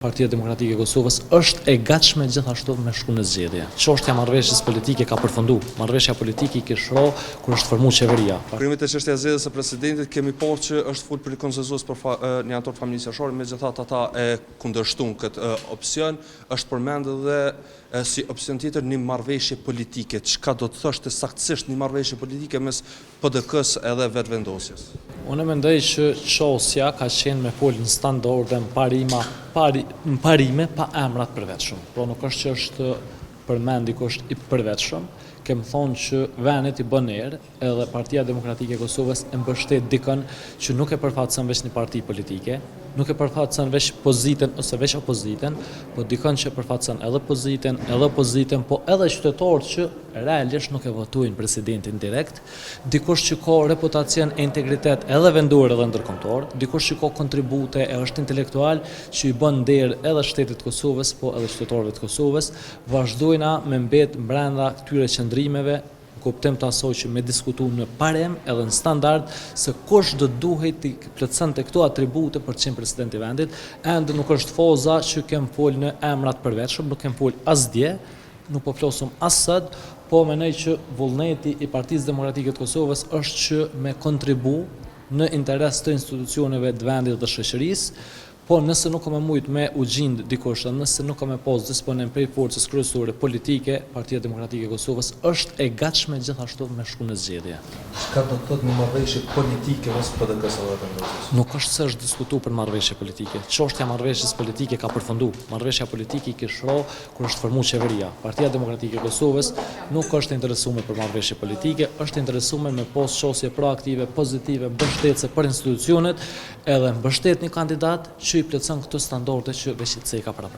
Partia Demokratike e Kosovës është e gatshme gjithashtu me shku në zgjedhje. Çështja marrëveshjes politike ka përfundu. Marrëveshja politike i kishro kur është formuar qeveria. Krimit e çështja e zgjedhjes së presidentit kemi parë që është fol për konsenzus për një autor familjes jashore, megjithatë ata e kundërshtuan këtë opsion, është përmendur edhe si opsion tjetër një marrëveshje politike. Çka do të thoshte saktësisht një marrëveshje politike mes PDK-s edhe vetvendosjes? Unë mendoj që çosja ka qenë me fol në standarde parime pa emrat përvetshëm. Pra nuk është që është përmend dikush i përvetshëm, kem thonë që venet i bën erë edhe Partia Demokratike e Kosovës e mbështet dikën që nuk e përfaqëson veç një parti politike, nuk e përfaqëson veç pozitën ose veç opozitën, po dikën që përfaqëson edhe opozitën, po edhe qytetarët që realisht nuk e votojnë presidentin direkt, dikush që ka reputacion e integritet edhe vendor edhe ndërkombëtar, dikush që ka kontribute e është intelektual që i bën nder edhe shtetit të Kosovës, po edhe qytetarëve të Kosovës, vazhdojna me mbet brenda këtyre qëndrimeve, kuptim të asoj që me diskutu në parem edhe në standard se kush do duhet të plotësonte këto atribute për të qenë president i vendit, ende nuk është faza që kem fol në emrat përvetshëm, nuk kem fol asdje, nuk po flosum as sot, po mendoj që vullneti i Partisë Demokratike të Kosovës është që me kontribu në interes të institucioneve të vendit dhe shoqërisë. Po nëse nuk ka me mujt me u gjind dikush, nëse nuk ka me pas disponim prej forcës kryesore politike, Partia Demokratike e Kosovës është e gatshme gjithashtu me shku në zgjedhje. Çka do të thotë një marrëveshje politike mes PDK-s dhe vendosjes? Nuk është se është diskutuar për marrëveshje politike. Çështja e marrëveshjes politike ka përfundu. Marrëveshja politike i kishro kur është formuar qeveria. Partia Demokratike e Kosovës nuk është interesuar për marrëveshje politike, është interesuar me pas çështje proaktive, pozitive, mbështetëse për institucionet, edhe mbështet një kandidat që i plotson këto standarde që veçitse ka para.